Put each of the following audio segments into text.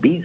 20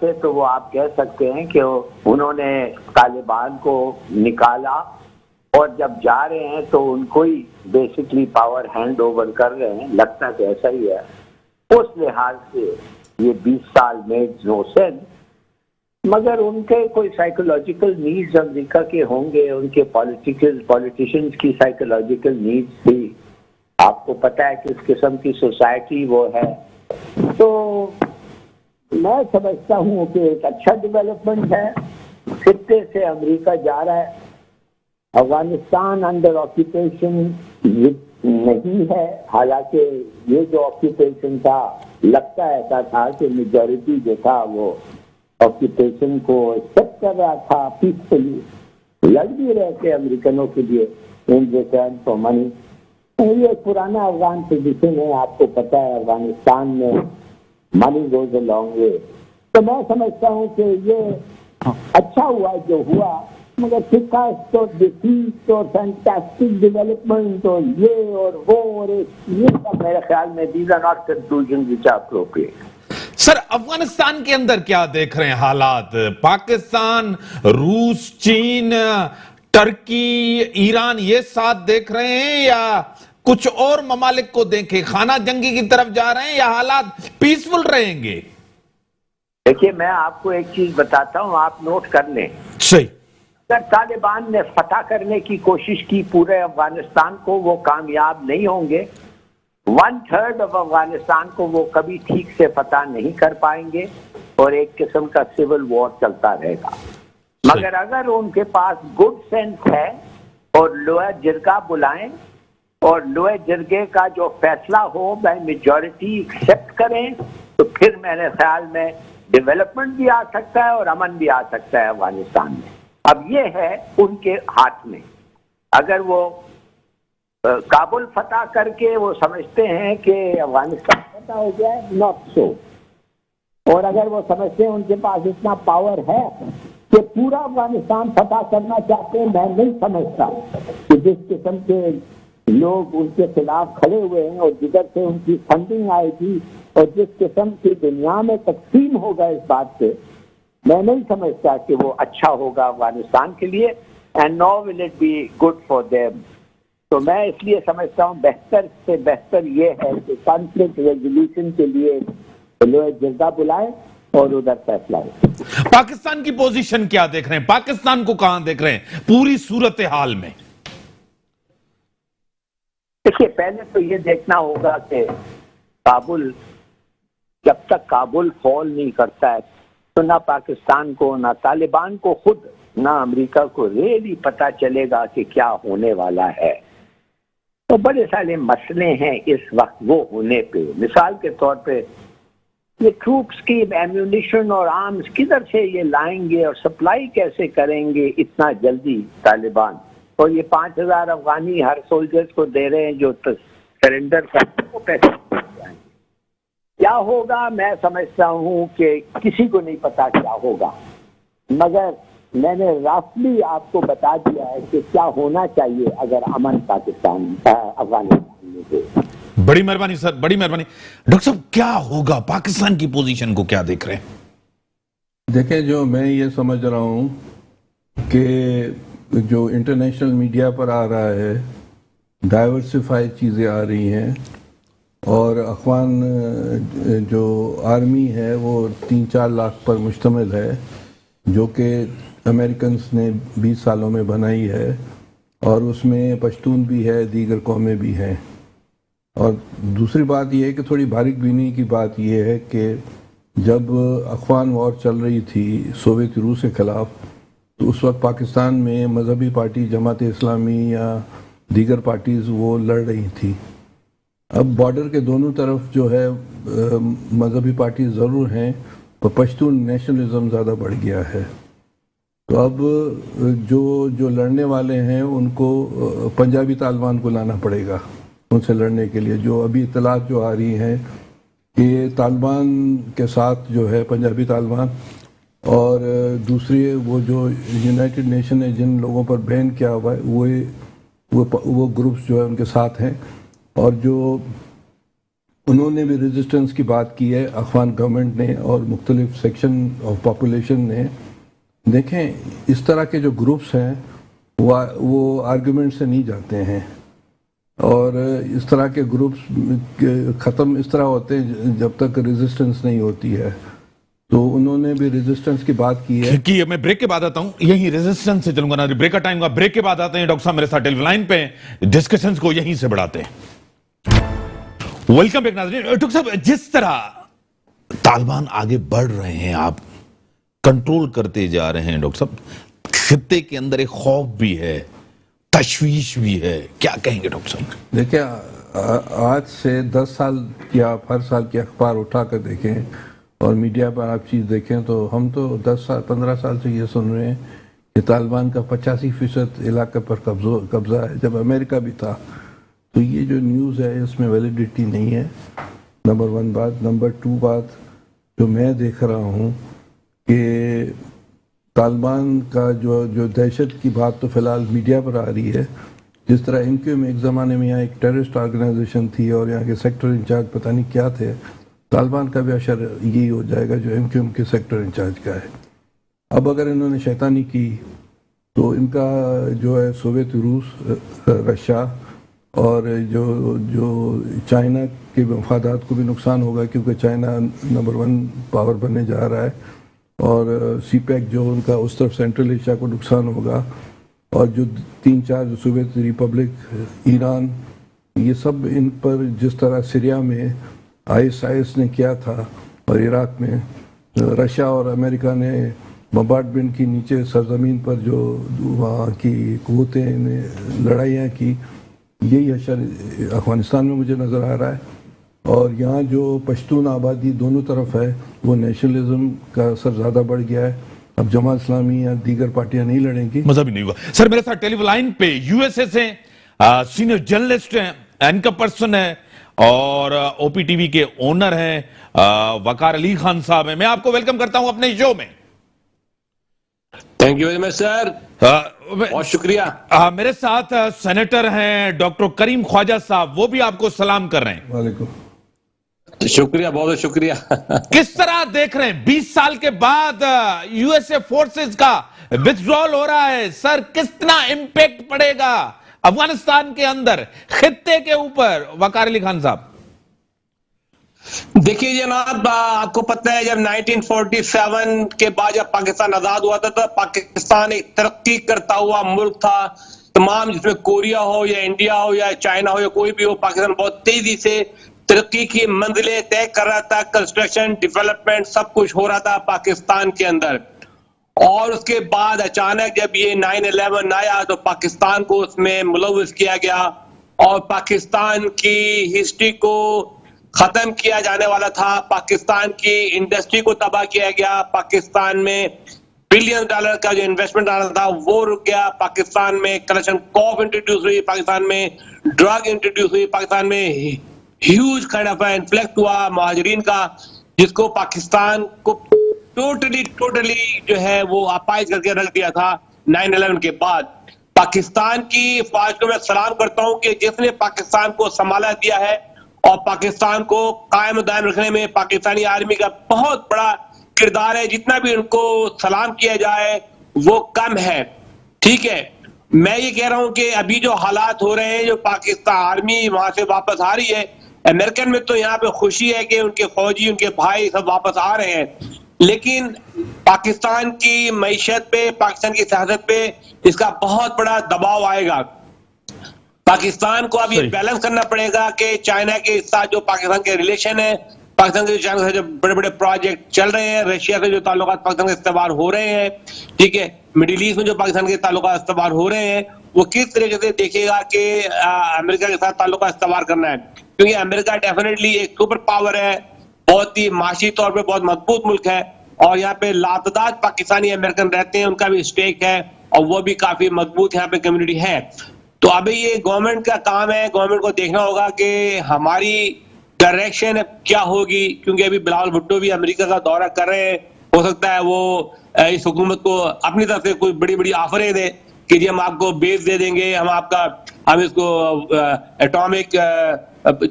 سے تو وہ آپ کہہ سکتے ہیں کہ انہوں نے طالبان کو نکالا اور جب جا رہے ہیں تو ان کو ہی بیسکلی پاور ہینڈ اوور کر رہے ہیں، لگتا کہ ایسا ہی ہے۔ اس لحاظ سے یہ 20 سال میڈ نو سینس، مگر ان کے کوئی سائیکولوجیکل نیڈز امریکہ کے ہوں گے، ان کے پولیٹیشنز کی سائیکولوجیکل نیڈز بھی، آپ کو پتہ ہے کس قسم کی سوسائٹی وہ ہے۔ تو میں سمجھتا ہوں کہ ایک اچھا ڈیولپمنٹ ہے، خطے سے امریکہ جا رہا ہے۔ افغانستان انڈر آکوپیشن نہیں ہے، حالانکہ یہ جو آکوپیشن تھا لگتا ایسا تھا کہ میجورٹی جو تھا وہ آکوپیشن کو ایکسپٹ کر رہا تھا، پیسفلی لڑ بھی رہے تھے امریکنوں کے لیے ان ریٹرن فار منی۔ یہ ایک پرانا افغان پوزیشن ہے، آپ کو پتہ ہے افغانستان میں منی گوز اے لانگ وے۔ تو میں سمجھتا ہوں کہ یہ اچھا ہوا جو ہوا، مگر شکست اور ڈیفیٹ اور فینٹاسٹک ڈیولپمنٹ اور یہ اور وہ اور یہ سب میرے خیال میں these are not conclusion which are appropriate. Sir Afghanistan کے اندر کیا دیکھ رہے ہیں حالات؟ پاکستان، روس، چین، ترکی، ایران یہ ساتھ دیکھ رہے ہیں یا کچھ اور ممالک کو دیکھیں؟ خانہ جنگی کی طرف جا رہے ہیں یا حالات پیسفل رہیں گے؟ دیکھیے میں آپ کو ایک چیز بتاتا ہوں، آپ نوٹ کر لیں۔ صحیح۔ اگر طالبان نے فتح کرنے کی کوشش کی پورے افغانستان کو، وہ کامیاب نہیں ہوں گے۔ 1/3 آف افغانستان کو وہ کبھی ٹھیک سے فتح نہیں کر پائیں گے اور ایک قسم کا سول وار چلتا رہے گا۔ مگر اگر ان کے پاس گڈ سینس ہے اور لوہے جرگہ بلائیں اور لوہے جرگے کا جو فیصلہ ہو بائی میجورٹی ایکسپٹ کریں، تو پھر میرے خیال میں ڈیولپمنٹ بھی آ سکتا ہے اور امن بھی آ سکتا ہے افغانستان میں۔ اب یہ ہے ان کے ہاتھ میں۔ اگر وہ کابل فتح کر کے وہ سمجھتے ہیں کہ افغانستان فتح ہو گیا ہے، ناٹ سو۔ اور اگر وہ سمجھتے ہیں ان کے پاس اتنا پاور ہے کہ پورا افغانستان فتح کرنا چاہتے ہیں، میں نہیں سمجھتا کہ جس قسم کے لوگ ان کے خلاف کھڑے ہوئے ہیں اور جدھر سے ان کی فنڈنگ آئے گی اور جس قسم کی دنیا میں تقسیم ہوگا اس بات سے، میں نہیں سمجھتا کہ وہ اچھا ہوگا افغانستان کے لیے، and now will it be good for them. تو میں اس لیے سمجھتا ہوں بہتر سے بہتر یہ ہے کہ کانفلکٹ ریزولوشن کے لیے لوہے جرگہ بلائیں اور ادھر فیصلہ ہو۔ پاکستان کی پوزیشن کیا دیکھ رہے ہیں؟ پاکستان کو کہاں دیکھ رہے ہیں پوری صورتحال میں؟ دیکھیے پہلے تو یہ دیکھنا ہوگا کہ کابل، جب تک کابل فال نہیں کرتا ہے تو نہ پاکستان کو، نہ طالبان کو خود، نہ امریکہ کو ریلی پتہ چلے گا کہ کیا ہونے والا ہے۔ تو بڑے سارے مسئلے ہیں اس وقت وہ ہونے پہ۔ مثال کے طور پہ یہ ٹروپس کی ایمیونیشن اور آرمز کدھر سے یہ لائیں گے اور سپلائی کیسے کریں گے اتنا جلدی طالبان؟ اور یہ 5000 افغانی ہر سولجرز کو دے رہے ہیں جو سرنڈر کرتے ہیں، وہ پیسے جائیں گے۔ کیا ہوگا میں سمجھتا ہوں کہ کسی کو نہیں پتا کیا ہوگا، مگر میں نے رافلی آپ کو بتا دیا ہے کہ کیا ہونا چاہیے اگر امن پاکستان افغانستان میں ہو۔ بڑی مہربانی سر، بڑی مہربانی۔ ڈاکٹر صاحب کیا ہوگا؟ پاکستان کی پوزیشن کو کیا دیکھ رہے ہیں؟ دیکھیں، جو میں یہ سمجھ رہا ہوں کہ جو انٹرنیشنل میڈیا پر آ رہا ہے، ڈائیورسفائی چیزیں آ رہی ہیں، اور افغان جو آرمی ہے وہ 3-4 لاکھ پر مشتمل ہے، جو کہ امریکنز نے 20 سالوں میں بنائی ہے، اور اس میں پشتون بھی ہے، دیگر قومیں بھی ہیں۔ اور دوسری بات یہ ہے کہ تھوڑی باریک بینی کی بات یہ ہے کہ جب افغان وار چل رہی تھی سوویت روس کے خلاف، تو اس وقت پاکستان میں مذہبی پارٹی جماعت اسلامی یا دیگر پارٹیز وہ لڑ رہی تھی۔ اب بارڈر کے دونوں طرف جو ہے مذہبی پارٹیز ضرور ہیں، پر پشتون نیشنلزم زیادہ بڑھ گیا ہے۔ تو اب جو لڑنے والے ہیں ان کو پنجابی طالبان کو لانا پڑے گا ان سے لڑنے کے لیے۔ جو ابھی اطلاعات جو آ رہی ہیں کہ طالبان کے ساتھ جو ہے پنجابی طالبان، اور دوسری وہ جو یونائٹڈ نیشن نے جن لوگوں پر بین کیا ہوا ہے وہ گروپس جو ہے ان کے ساتھ ہیں، اور جو انہوں نے بھی ریزسٹنس کی بات کی ہے، افغان گورنمنٹ نے اور مختلف سیکشن آف پاپولیشن نے. دیکھیں اس طرح کے جو گروپس ہیں وہ آرگومنٹ سے نہیں جاتے ہیں، اور اس طرح کے گروپس ختم اس طرح ہوتے ہیں جب تک ریزسٹنس نہیں ہوتی ہے. تو انہوں نے بھی ریزسٹنس کی بات کی ہے. کہ میں بریک کے بعد آتا ہوں، یہی ریزسٹنس سے چلوں گا نا، بریک کا ٹائم کا، بریک کے بعد آتے ہیں ڈاکٹر صاحب میرے ساتھ ٹیلی لائن پہ، ڈسکشنز کو یہیں سے بڑھاتے ہیں. ویلکم بیک ناظرین. ڈاکٹر صاحب جس طرح طالبان آگے بڑھ رہے ہیں، آپ کنٹرول کرتے جا رہے ہیں ڈاکٹر صاحب، خطے کے اندر ایک خوف بھی ہے، تشویش بھی ہے، کیا کہیں گے ڈاکٹر صاحب؟ دیکھیں آج سے 10 سال یا ہر سال کے اخبار اٹھا کر دیکھیں اور میڈیا پر آپ چیز دیکھیں تو ہم تو 15 سال سے یہ سن رہے ہیں کہ طالبان کا 85% علاقے پر قبضہ ہے، جب امریکہ بھی تھا. تو یہ جو نیوز ہے اس میں ویلیڈیٹی نہیں ہے، نمبر 1 بات. نمبر 2 بات جو میں دیکھ رہا ہوں کہ طالبان کا جو دہشت کی بات تو فی الحال میڈیا پر آ رہی ہے. جس طرح ایم کیو میں ایک زمانے میں یہاں ایک ٹیررسٹ آرگنائزیشن تھی اور یہاں کے سیکٹر انچارج پتہ نہیں کیا تھے، طالبان کا بھی اشر یہی ہو جائے گا جو ایم کیو ایم کے سیکٹر انچارج کا ہے. اب اگر انہوں نے شیطانی کی تو ان کا جو ہے سوویت روس، رشیا اور جو چائنا کے مفادات کو بھی نقصان ہوگا، کیونکہ چائنا نمبر 1 پاور بننے جا رہا ہے، اور سی پیک جو ان کا اس طرف سینٹرل ایشیا کو نقصان ہوگا، اور جو 3-4 سوویت ریپبلک، ایران، یہ سب ان پر جس طرح سیریا میں آئیس نے کیا تھا اور عراق میں رشیا اور امریکہ نے بمبارڈمنٹ کی نیچے سرزمین پر جو وہاں کی قوتیں نے لڑائیاں کی، یہی اشر افغانستان میں مجھے نظر آ رہا ہے. اور یہاں جو پشتون آبادی دونوں طرف ہے وہ نیشنلزم کا اثر زیادہ بڑھ گیا ہے. اب جماعت اسلامی یا دیگر پارٹیاں نہیں لڑیں گی. مزہ بھی نہیں ہوگا. سر میرے ساتھ ٹیلی لائن پہ یو ایس اے سے سینئر جرنلسٹ ہیں، اینکر پرسن ہے اور او پی ٹی وی کے اونر ہیں، وقار علی خان صاحب ہیں. میں آپ کو ویلکم کرتا ہوں اپنے شو میں. تھینک یو ویری مچ سر، بہت شکریہ. میرے ساتھ سینیٹر ہیں ڈاکٹر کریم خواجہ صاحب، وہ بھی آپ کو سلام کر رہے ہیں. وعلیکم. شکریہ، بہت شکریہ. کس طرح دیکھ رہے ہیں 20 سال کے بعد یو ایس اے فورسز کا وتھڈرال ہو رہا ہے؟ سر کتنا امپیکٹ پڑے گا افغانستان کے اندر، خطے کے اوپر؟ وقار علی خان صاحب. دیکھیے جناب، آپ کو پتہ ہے جب 1947 کے بعد جب پاکستان آزاد ہوا تھا تو پاکستان ایک ترقی کرتا ہوا ملک تھا. تمام جس میں کوریا ہو یا انڈیا ہو یا چائنا ہو یا کوئی بھی ہو، پاکستان بہت تیزی سے ترقی کی منزلیں طے کر رہا تھا. کنسٹرکشن، ڈیولپمنٹ سب کچھ ہو رہا تھا پاکستان کے اندر. اور اس کے بعد اچانک جب یہ 9/11 آیا تو پاکستان کو اس میں ملوث کیا گیا اور پاکستان کی ہسٹری کو ختم کیا جانے والا تھا. پاکستان کی انڈسٹری کو تباہ کیا گیا. پاکستان میں بلین ڈالر کا جو انویسٹمنٹ آ رہا تھا وہ رک گیا. پاکستان میں کرپشن کوف انٹروڈیوس ہوئی، پاکستان میں ڈرگ انٹروڈیوس ہوئی، پاکستان میں ہیوج کائنڈ آف انفلیکٹ ہوا مہاجرین کا، جس کو پاکستان کو ٹوٹلی جو ہے وہ اپائز کر کے رکھ دیا تھا 9/11 کے بعد. پاکستان کی فوج کو میں سلام کرتا ہوں کہ جس نے پاکستان کو سنبھالا دیا ہے، اور پاکستان کو قائم و دائم رکھنے میں پاکستانی آرمی کا بہت بڑا کردار ہے. جتنا بھی ان کو سلام کیا جائے وہ کم ہے. ٹھیک ہے، میں یہ کہہ رہا ہوں کہ ابھی جو حالات ہو رہے ہیں، جو پاکستان آرمی وہاں سے واپس آ رہی ہے، امریکن میں تو یہاں پہ خوشی ہے کہ ان کے فوجی، ان کے بھائی سب واپس آ رہے ہیں، لیکن پاکستان کی معیشت پہ، پاکستان کی سیاست پہ اس کا بہت بڑا دباؤ آئے گا. پاکستان کو اب یہ بیلنس کرنا پڑے گا کہ چائنا کے ساتھ جو پاکستان کے ریلیشن ہے، پاکستان کے چائنا سے جو بڑے بڑے پروجیکٹ چل رہے ہیں، رشیا سے جو تعلقات پاکستان کے استوار ہو رہے ہیں، ٹھیک ہے، مڈل ایسٹ میں جو پاکستان کے تعلقات استوار ہو رہے ہیں، وہ کس طریقے سے دیکھے گا کہ امریکہ کے ساتھ تعلقات استوار کرنا ہے. کیونکہ امریکہ ڈیفینیٹلی ایک سپر پاور ہے، بہت ہی معاشی طور پہ بہت مضبوط ملک ہے، اور یہاں پہ لاتعداد پاکستانی امریکن رہتے ہیں، ان کا بھی اسٹیک ہے اور وہ بھی کافی مضبوط یہاں پہ کمیونٹی ہے. تو ابھی یہ گورنمنٹ کا کام ہے، گورنمنٹ کو دیکھنا ہوگا کہ ہماری ڈائریکشن کیا ہوگی. کیونکہ ابھی بلاول بھٹو بھی امریکہ کا دورہ کر رہے ہیں، ہو سکتا ہے وہ اس حکومت کو اپنی طرف سے کوئی بڑی بڑی آفریں دیں کہ جی ہم آپ کو بیس دے دیں گے، ہم آپ کا ہم اس کو ایٹامک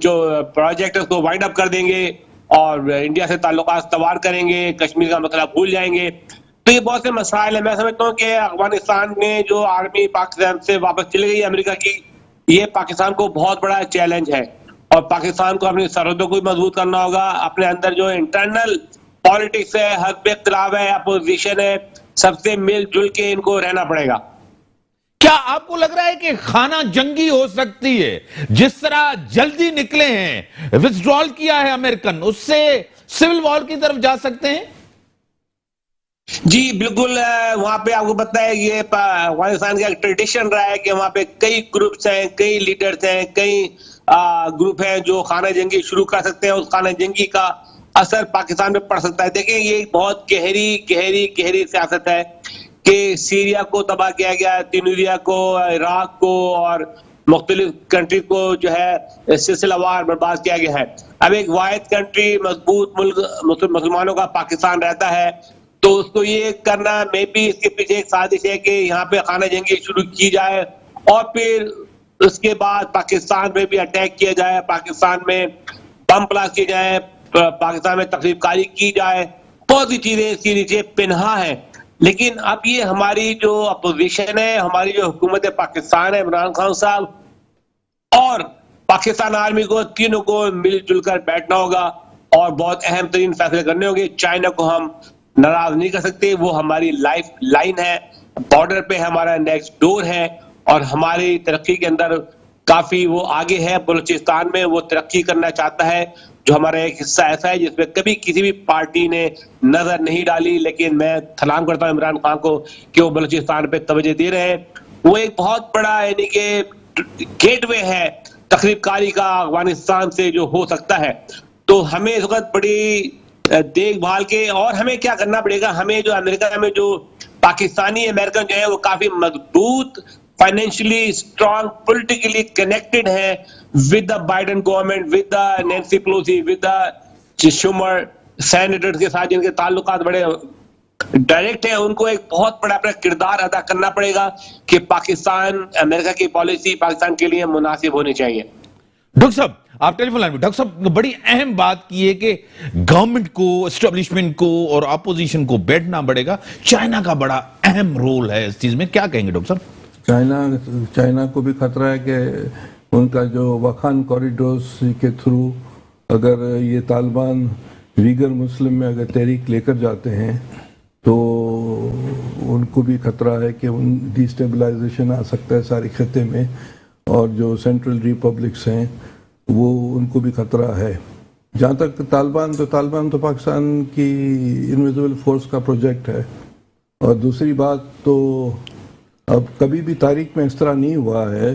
جو پروجیکٹ ہے اس کو وائنڈ اپ کر دیں گے اور انڈیا سے تعلقات استوار کریں گے, کشمیر کا مسئلہ بھول جائیں گے. تو یہ بہت سے مسائل ہیں. میں سمجھتا ہوں کہ افغانستان میں جو آرمی پاکستان سے واپس چلی گئی امریکہ کی, یہ پاکستان کو بہت بڑا چیلنج ہے, اور پاکستان کو اپنی سرحدوں کو بھی مضبوط کرنا ہوگا. اپنے اندر جو انٹرنل پالیٹکس ہے, حزب اختلاف ہے, اپوزیشن ہے, سب سے مل جل کے ان کو رہنا پڑے گا. کیا آپ کو لگ رہا ہے کہ خانہ جنگی ہو سکتی ہے؟ جس طرح جلدی نکلے ہیں, وتھڈرال کیا ہے امریکن, اس سے سول وار کی طرف جا سکتے ہیں؟ جی بالکل. وہاں پہ آپ کو پتہ ہے یہ افغانستان کا ایک ٹریڈیشن رہا ہے کہ وہاں پہ کئی گروپس ہیں, کئی لیڈرز ہیں, کئی گروپ ہیں جو خانہ جنگی شروع کر سکتے ہیں. اس خانہ جنگی کا اثر پاکستان میں پڑ سکتا ہے. دیکھیں یہ بہت گہری سیاست ہے کہ سیریا کو تباہ کیا گیا, تنوریہ کو, عراق کو اور مختلف کنٹری کو جو ہے سلسلہ وار برباد کیا گیا ہے. اب ایک واحد کنٹری مضبوط ملک مسلمانوں کا پاکستان رہتا ہے, تو اس کو یہ کرنا میں بھی اس کے پیچھے ایک سازش ہے کہ یہاں پہ خانہ جنگی شروع کی جائے اور پھر اس کے بعد پاکستان میں بھی اٹیک کیا جائے, پاکستان میں بم بلاسٹ کیے جائیں, پاکستان میں تخریب کاری کی جائے. بہت سی چیزیں اس کے نیچے پنہا ہیں. لیکن اب یہ ہماری جو اپوزیشن ہے, ہماری جو حکومت پاکستان ہے, عمران خان صاحب اور پاکستان آرمی کو, تینوں کو مل جل کر بیٹھنا ہوگا اور بہت اہم ترین فیصلے کرنے ہوں گے. چائنا کو ہم ناراض نہیں کر سکتے, وہ ہماری لائف لائن ہے, بارڈر پہ ہمارا نیکسٹ ڈور ہے اور ہماری ترقی کے اندر کافی وہ آگے ہے. بلوچستان میں وہ ترقی کرنا چاہتا ہے جو ہمارا ایک حصہ ایسا ہے جس میں کبھی کسی بھی پارٹی نے نظر نہیں ڈالی. لیکن میں سلام کرتا ہوں عمران خان کو کہ وہ بلوچستان پہ توجہ دے رہے ہیں. وہ ایک بہت بڑا یعنی کہ گیٹ وے ہے تخریب کاری کا افغانستان سے جو ہو سکتا ہے. تو ہمیں اس وقت بڑی دیکھ بھال کے, اور ہمیں کیا کرنا پڑے گا, ہمیں جو امریکہ میں جو پاکستانی امریکن جو ہے وہ کافی مضبوط, فائنینشلی اسٹرانگ, پولیٹیکلی کنیکٹڈ ہیں with the Biden government, with the Nancy Pelosi, with the Schumer senator کے ساتھ جن کے تعلقات بڑے ڈائریکٹ ہیں. ان کو ایک بہت بڑا اپنا کردار ادا کرنا پڑے گا کہ پاکستان امریکہ کی پالیسی پاکستان کے لیے مناسب ہونی چاہیے. ڈاکٹر صاحب آپ ٹیلی فون لائن میں, ڈاکٹر صاحب بڑی اہم بات کی ہے کہ گورنمنٹ کو, اسٹیبلشمنٹ کو اور اپوزیشن کو بیٹھنا پڑے گا. چائنا کا بڑا اہم رول ہے اس چیز میں, کیا کہیں گے ڈاکٹر صاحب؟ چائنا کو بھی خطرہ ہے کہ ان کا جو وخان کوریڈورز کے تھرو اگر یہ طالبان ویگر مسلم میں اگر تحریک لے کر جاتے ہیں تو ان کو بھی خطرہ ہے کہ ان ڈی اسٹیبلائزیشن آ سکتا ہے سارے خطے میں, اور جو سینٹرل ریپبلکس ہیں وہ ان کو بھی خطرہ ہے. جہاں تک طالبان تو پاکستان کی انویزیبل فورس کا پروجیکٹ ہے. اور دوسری بات تو اب کبھی بھی تاریخ میں اس طرح نہیں ہوا ہے,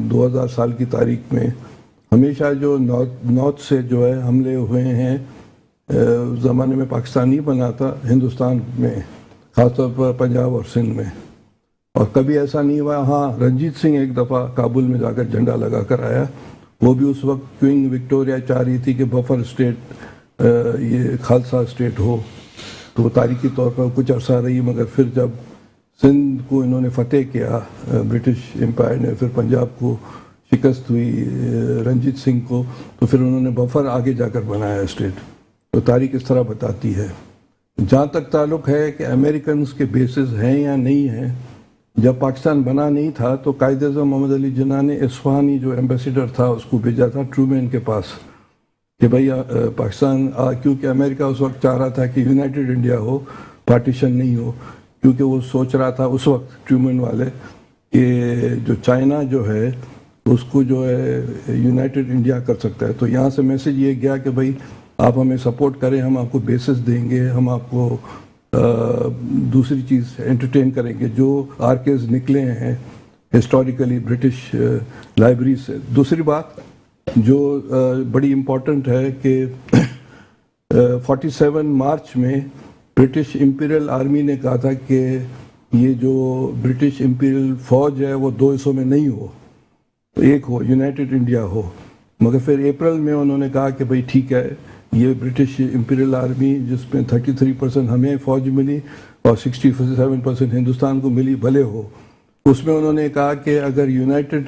2000 سال کی تاریخ میں ہمیشہ جو نارتھ سے جو ہے حملے ہوئے ہیں, زمانے میں پاکستان نہیں بنا تھا, ہندوستان میں خاص طور پر پنجاب اور سندھ میں, اور کبھی ایسا نہیں ہوا. ہاں رنجیت سنگھ ایک دفعہ کابل میں جا کر جھنڈا لگا کر آیا, وہ بھی اس وقت کوئن وکٹوریہ چاہ رہی تھی کہ بفر اسٹیٹ یہ خالصہ اسٹیٹ ہو, تو تاریخی طور پر کچھ عرصہ رہی. مگر پھر جب سندھ کو انہوں نے فتح کیا برٹش امپائر نے, پھر پنجاب کو شکست ہوئی رنجیت سنگھ کو, تو پھر انہوں نے بفر آگے جا کر بنایا اسٹیٹ. تو تاریخ اس طرح بتاتی ہے. جہاں تک تعلق ہے کہ امریکنز کے بیسز ہیں یا نہیں ہیں, جب پاکستان بنا نہیں تھا تو قائد اعظم محمد علی جناح نے اصفہانی جو ایمبیسیڈر تھا اس کو بھیجا تھا ٹرومین کے پاس کہ بھائی پاکستان, کیونکہ امریکہ اس وقت چاہ رہا تھا کہ یونائٹڈ انڈیا ہو, پارٹیشن نہیں ہو, کیونکہ وہ سوچ رہا تھا اس وقت ٹرومین والے کہ جو چائنا جو ہے اس کو جو ہے یونائٹڈ انڈیا کر سکتا ہے. تو یہاں سے میسج یہ گیا کہ بھائی آپ ہمیں سپورٹ کریں, ہم آپ کو بیسز دیں گے, ہم آپ کو دوسری چیز انٹرٹین کریں گے جو آرکیز نکلے ہیں ہسٹوریکلی برٹش لائبریری سے. دوسری بات جو بڑی امپورٹنٹ ہے کہ 47 مارچ میں برٹش امپیریل آرمی نے کہا تھا کہ یہ جو برٹش امپیریل فوج ہے وہ 2 حصوں میں نہیں ہو, ایک ہو, یونائٹڈ انڈیا ہو. مگر پھر اپریل میں انہوں نے کہا کہ بھئی ٹھیک ہے, یہ برٹش امپیریل آرمی جس میں 33% ہمیں فوج ملی اور 67% ہندوستان کو ملی بھلے ہو, اس میں انہوں نے کہا کہ اگر یونائٹڈ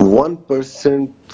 1%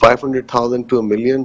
500,000 to 1 million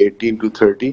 18 to 30,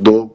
2